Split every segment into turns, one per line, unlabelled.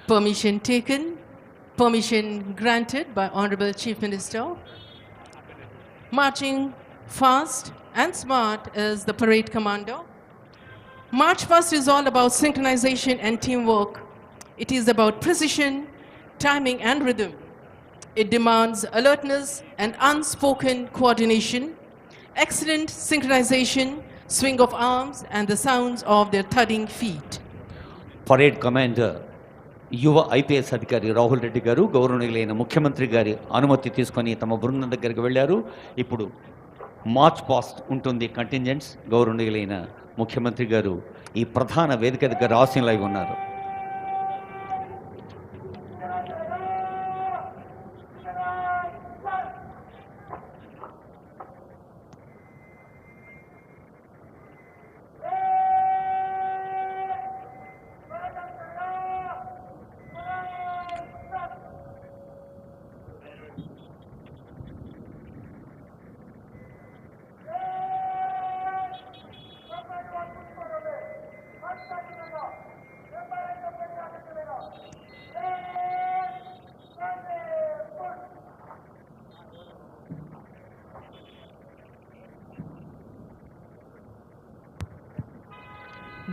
Permission taken, permission granted by Honorable Chief Minister. Marching fast and smart is the parade commander. March Fast is all about synchronization and teamwork. It is about precision, timing and rhythm. It demands alertness and unspoken coordination, excellent synchronization, swing of arms and the sounds of their thudding feet.
Parade commander యువ IPS అధికారి రాహుల్ రెడ్డి గారు గౌరవనీయులైన ముఖ్యమంత్రి గారి అనుమతి తీసుకొని తమ బృందం దగ్గరికి వెళ్ళారు. ఇప్పుడు మార్చ్ పాస్ట్ ఉంటుంది కంటింజెంట్స్. గౌరవనీయులైన ముఖ్యమంత్రి గారు ఈ ప్రధాన వేదిక దగ్గర ఆసీనులై ఉన్నారు.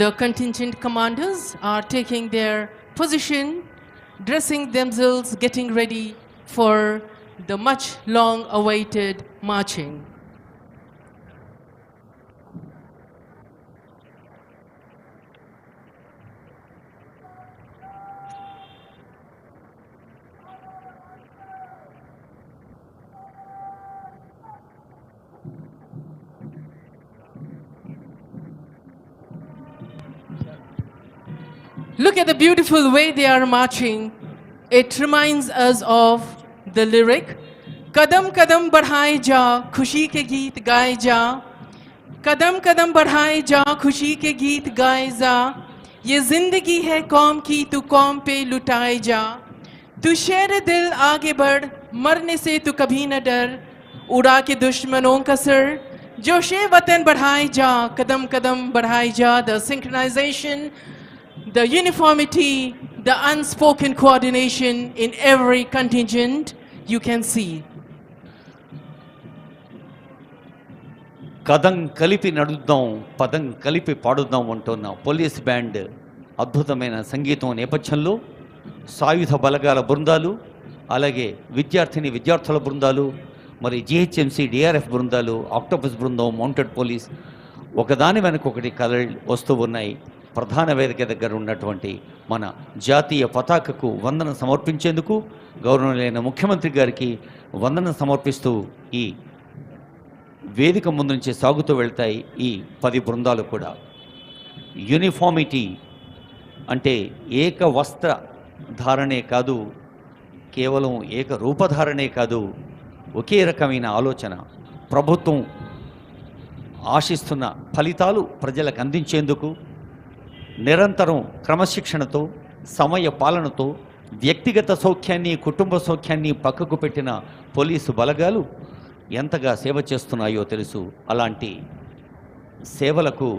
The contingent commanders are taking their position, dressing themselves, getting ready for the much long awaited marching. Look at the beautiful way they are marching. It reminds us of the lyric, Kadam kadam badhaye ja, khushi ke geet gaye ja. Kadam kadam badhaye ja, khushi ke geet gaye ja. Ye zindagi hai kaum ki, tu kaum pe lutaye ja. Tu sher dil aage बढ़, मरने से tu kabhi na dar. उड़ा के दुश्मनों का sir, जोशे वतन बढ़ाए जा, कदम कदम बढ़ाए जा. The synchronization, the uniformity, the unspoken coordination in every contingent you can see.
కదం కలిపి నడుద్దాం, పదం కలిపి పాడుద్దాం అంటున్న పోలీస్ బ్యాండ్ అద్భుతమైన సంగీతం నేపథ్యంలో సాయుధ బలగాల బృందాలు, అలాగే విద్యార్థుల బృందాలు, మరి జిహెచ్ఎంసీ డిఆర్ఎఫ్ బృందాలు, ఆక్టోపస్ బృందం, మౌంటెడ్ పోలీస్ ఒకదాని వెనక ఒకటి కదలి వస్తూ ఉన్నాయి. ప్రధాన వేదిక దగ్గర ఉన్నటువంటి మన జాతీయ పతాకకు వందనం సమర్పించేందుకు గౌరవనీయులైన ముఖ్యమంత్రి గారికి వందనం సమర్పిస్తూ ఈ వేదిక ముందు నుంచి సాగుతూ వెళ్తాయి ఈ 10 బృందాలు కూడా. యూనిఫార్మిటీ అంటే ఏక వస్త్ర ధారణే కాదు, కేవలం ఏక రూపధారణే కాదు, ఒకే రకమైన ఆలోచన. ప్రభుత్వం ఆశిస్తున్న ఫలితాలు ప్రజలకు అందించేందుకు నిరంతరం క్రమశిక్షణతో, సమయ పాలనతో వ్యక్తిగత సౌఖ్యాన్ని, కుటుంబ సౌఖ్యాన్ని పక్కకు పెట్టిన పోలీసు బలగాలు ఎంతగా సేవ చేస్తున్నాయో తెలుసు. అలాంటి సేవలకు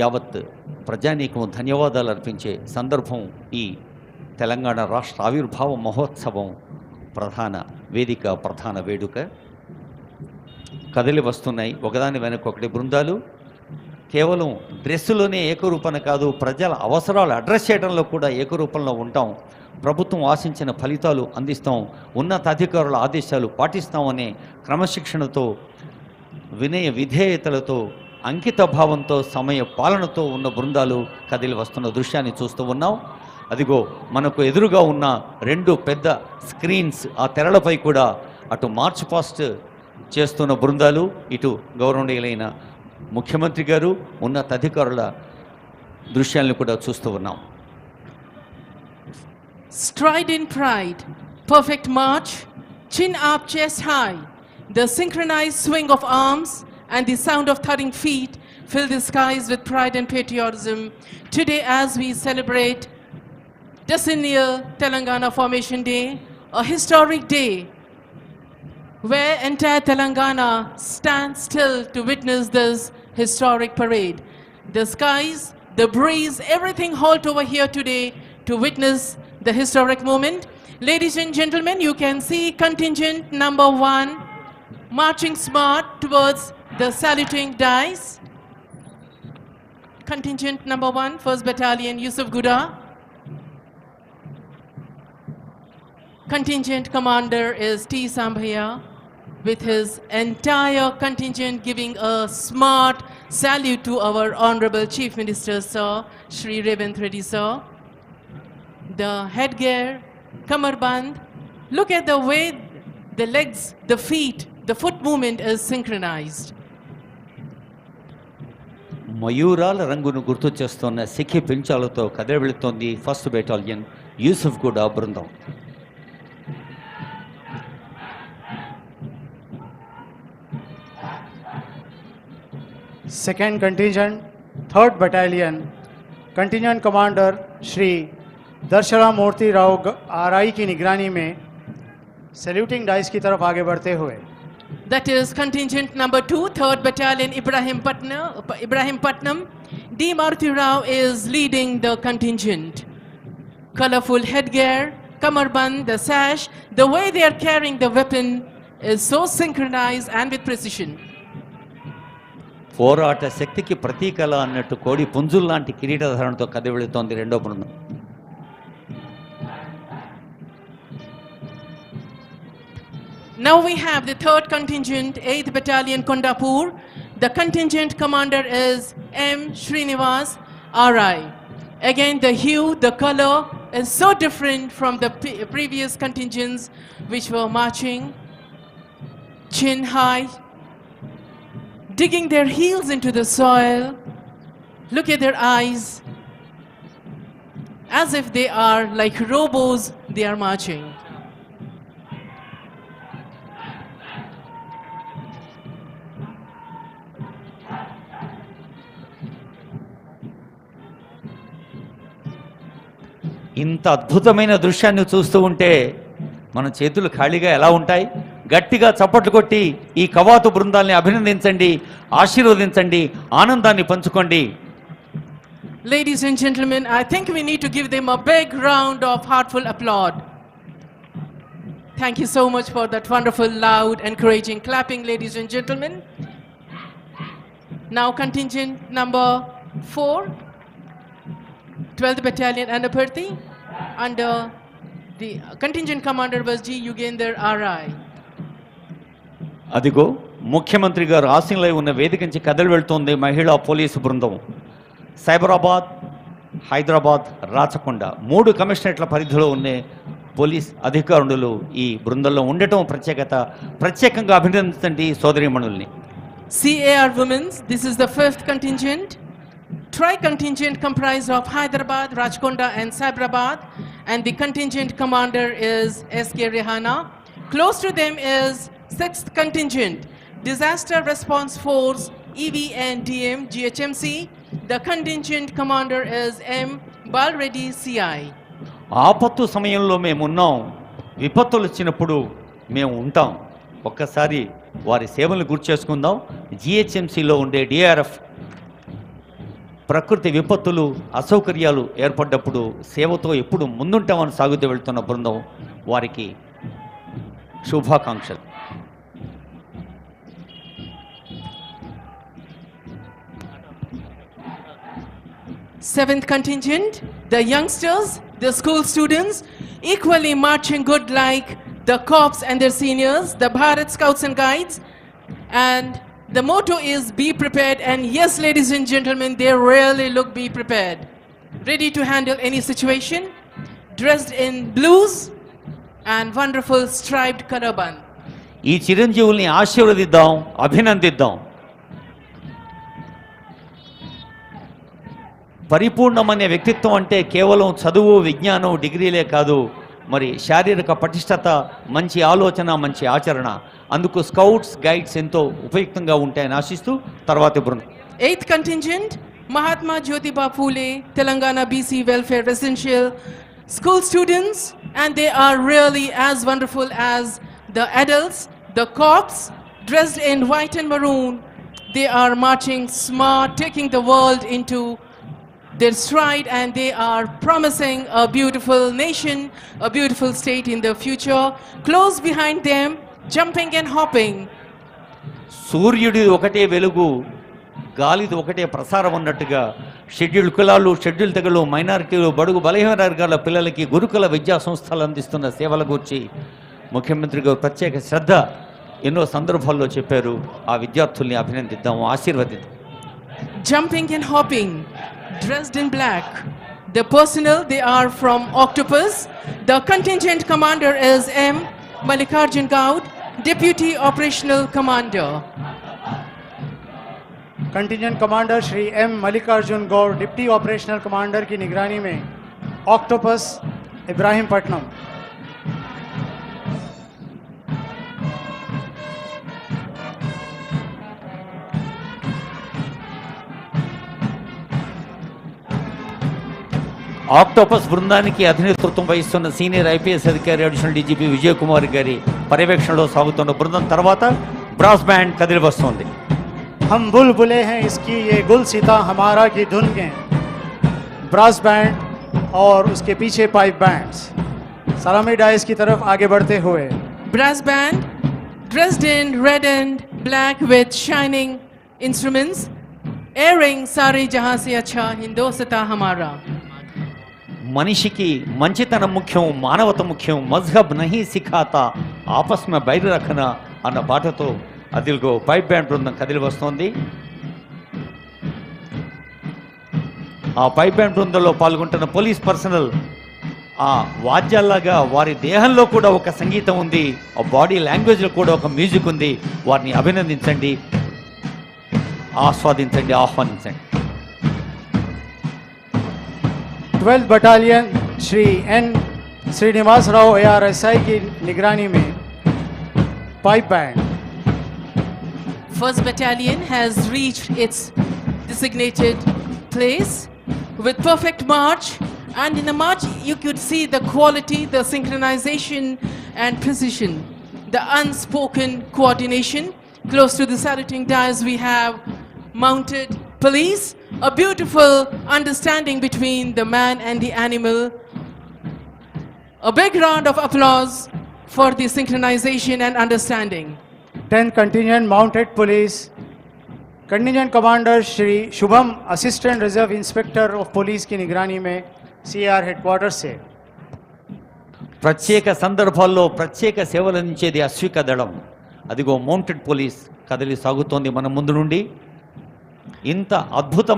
యావత్ ప్రజానీకం ధన్యవాదాలు అర్పించే సందర్భం ఈ తెలంగాణ రాష్ట్ర ఆవిర్భావ మహోత్సవం ప్రధాన వేదిక, ప్రధాన వేడుక. కదిలి వస్తున్నాయి ఒకదాని వెనక ఒకటి బృందాలు. కేవలం డ్రెస్సులోనే ఏకరూపణ కాదు, ప్రజల అవసరాలు అడ్రస్ చేయడంలో కూడా ఏకరూపంలో ఉంటాం. ప్రభుత్వం ఆశించిన ఫలితాలు అందిస్తాం, ఉన్నతాధికారుల ఆదేశాలు పాటిస్తామనే క్రమశిక్షణతో, వినయ విధేయతలతో, అంకిత భావంతో, సమయ పాలనతో ఉన్న బృందాలు కదిలి వస్తున్న దృశ్యాన్ని చూస్తూ ఉన్నాం. అదిగో మనకు ఎదురుగా ఉన్న 2 పెద్ద స్క్రీన్స్, ఆ తెరలపై కూడా అటు మార్చ్ పాస్ట్ చేస్తున్న బృందాలు, ఇటు గౌరవనీయులైన ముఖ్యమంత్రి గారు, ఉన్నతాధికారుల దృశ్యాలను కూడా చూస్తూ ఉన్నాం.
Stride in pride, perfect march, chin up, chest high. The synchronized swing of arms and the sound of thudding feet fill the skies with pride and patriotism. Today as we celebrate decennial Telangana Formation Day, a historic day where entire Telangana stands still to witness this historic parade. The skies, the breeze, everything halt over here today to witness the historic moment. Ladies and gentlemen, you can see contingent number 1 marching smart towards the saluting dice. Contingent number 1, 1st Battalion, Yusuf Guda. Contingent commander is T. Sambhaya with his entire contingent giving a smart salute to our Honorable Chief Minister, Sir, Shri Revanth Reddy, Sir. The headgear, kamarband, look at the way the legs, the feet, the foot movement is synchronized.
మయూరాల రంగును గుర్తు చేస్తున్న సిక్కి పించాలతో కదిలి వెళుతోంది 1st battalion Yusuf గూడ బృందం.
Second contingent, 3rd battalion, contingent commander Shri Darshara Murthy Rao RI की निगरानी में सैल्यूटिंग डाइस की तरफ आगे बढ़ते हुए
That is contingent number 2, 3rd Battalion, Ibrahim Patnam. D. Maruti Rao is leading the contingent. Colorful headgear, kamarband, the sash, the way they are carrying the weapon is so synchronized and with precision.
పోరాట శక్తికి ప్రతీకల అన్నట్టు కోడి పుంజుల్లాంటి కిరీటధారణతో కదిలి వెళుతోంది రెండో బృందం.
Now we have the 3rd contingent, 8th Battalion, Kondapur. The contingent commander is M. Srinivas, RI. Again, the hue, the color is so different from the previous contingents which were marching chin high, digging their heels into the soil. Look at their eyes. As if they are like robos, they are marching.
ఇంత అద్భుతమైన దృశ్యాన్ని చూస్తూ ఉంటే మన చేతులు ఖాళీగా ఎలా ఉంటాయి? గట్టిగా చప్పట్లు కొట్టి ఈ కవాతు బృందాల్ని అభినందించండి, ఆశీర్వదించండి, ఆనందాన్ని పంచుకోండి.
Ladies and gentlemen, I think we need to give them a big round of heartful applause. Thank you so much for that wonderful, loud, encouraging clapping, ladies and gentlemen. Now contingent number 4, 12th Battalion, Anaparthi, under the contingent commander was G. Yugender, RI.
అదిగో ముఖ్యమంత్రి గారు ఆసీనులై ఉన్న వేదిక నుంచి కదలి వెళ్తోంది మహిళా police బృందం. సైబరాబాద్, హైదరాబాద్, రాచకొండ 3 కమిషనరేట్ల పరిధిలో ఉన్న పోలీస్ అధికారులు ఈ బృందంలో ఉండటం ప్రత్యేకంగా అభినందించండి సోదరీమణుల్ని.
CAR Women's, this is the 5th contingent. Tri-contingent comprised of Hyderabad, Rajkonda and Cyberabad, and the contingent commander is SK Rehana. Close to them is 6th contingent, Disaster Response Force, EVNDM, GHMC. The contingent commander is M. Balreddy, CI.
ఆపత్తు సమయంలో మేము ఉన్నాం, విపత్తులు వచ్చినప్పుడు మేము ఉంటాం. ఒక్కసారి వారి సేవలను గుర్తు చేసుకుందాం. GHMCలో ఉండే DRF ప్రకృతి విపత్తులు, అసౌకర్యాలు ఏర్పడ్డప్పుడు సేవతో ఎప్పుడు ముందుంటామని సాగుతూ వెళ్తున్న బృందం, వారికి శుభాకాంక్షలు.
Seventh contingent, the youngsters, the school students, equally marching good like the corps and their seniors, the Bharat Scouts and Guides, and the motto is be prepared, and yes, ladies and gentlemen, they really look be prepared, ready to handle any situation, dressed in blues and wonderful striped colorband.
ఈ చిరంజీవుల్ని ఆశీర్వదిద్దాం, అభినందిద్దాం. పరిపూర్ణమనే వ్యక్తిత్వం అంటే కేవలం చదువు, విజ్ఞానం, డిగ్రీలే కాదు, మరి శారీరక పటిష్టత, మంచి ఆలోచన, మంచి ఆచరణ. అందుకు స్కౌట్స్, గైడ్స్ ఎంతో ఉపయుక్తంగా ఉంటాయని ఆశిస్తూ తర్వాతి బృందం.
8th contingent, Mahatma Jyotiba Phule, Telangana BC Welfare Residential School students, and they are really as wonderful as the adults. The corps, dressed in white and maroon, they are marching smart, taking the world into their stride, and they are promising a beautiful nation, a beautiful state in the future. Close behind them, jumping and hopping.
సూర్యుడి ఒకటే వెలుగు, గాలిది ఒకటే ప్రసారం ఉన్నట్టుగా schedule కులాలు, schedule తెగలు, మైనారిటీలు, బడుగు బలహీన వర్గాల పిల్లలకి గురుకుల విద్యా సంస్థలు అందిస్తున్న సేవల గురించి ముఖ్యమంత్రి గారు ప్రత్యేక శ్రద్ధ ఎన్నో సందర్భాల్లో చెప్పారు. ఆ విద్యార్థుల్ని అభినందిద్దాము, ఆశీర్వదిద్దాం.
Jumping and hopping, dressed in black. The personnel, they are from Octopus. The contingent commander is M. Mallikarjun Gaud, Deputy Operational Commander.
Contingent commander Shri M Mallikarjun Gaud deputy operational commander की निगरानी में ऑक्टोपस इब्राहिमपट्टनम.
ఆక్టోపస్ బృందానికి అధినేతృత్వం వహిస్తున్న సీనియర్ ఐపీఎస్ అధికారి additional DGP Vijay Kumar గారి పర్యవేక్షణలో సాగుతున్న బృందం తర్వాత బ్రాస్ బ్యాండ్ కదిలి వస్తోంది.
हम बुलबुले हैं इसकी ये गुल सीता हमारा की धुन के. ब्रास बैंड और उसके पीछे पाइप बैंड्स सलामी डाइस की तरफ आगे बढ़ते हुए.
Brass band, dressed in red and black with shining instruments, airing सारे जहां से अच्छा हिंदोस्तां हमारा.
మనిషికి మంచితనం ముఖ్యం, మానవత ముఖ్యం, మజ్హబ్ నహీ సిఖాతా ఆపస్ మే బైర్ రఖనా అన్న పాటతో అదిల్గో పైప్ బ్యాండ్ బృందం కదిలి వస్తోంది. ఆ పైప్ బ్యాండ్ బృందంలో పాల్గొంటున్న పోలీస్ పర్సనల్ ఆ వాద్యాల్లాగా వారి దేహంలో కూడా ఒక సంగీతం ఉంది, ఆ బాడీ లాంగ్వేజ్లో కూడా ఒక మ్యూజిక్ ఉంది. వారిని అభినందించండి, ఆస్వాదించండి, ఆహ్వానించండి.
12th battalion Shri N Srinivas Rao ARSI की निगरानी में pipe band.
First battalion has reached its designated place with perfect march, and in the march you could see the quality, the synchronization and precision, the unspoken coordination. Close to the saluting dais we have mounted police, a beautiful understanding between the man and the animal. A big round of applause for the synchronization and understanding.
10th contingent mounted police contingent commander Shri Shubham assistant reserve inspector of police की निगरानी में CR headquarter से.
ప్రత్యేక సందర్భాల్లో ప్రత్యేక సేవలు అందించేది అశ్విక దళం. అదిగో మౌంటెడ్ పోలీస్ కదిలి సాగుతోంది మన ముందు నుండి. ఇంత అద్భుతం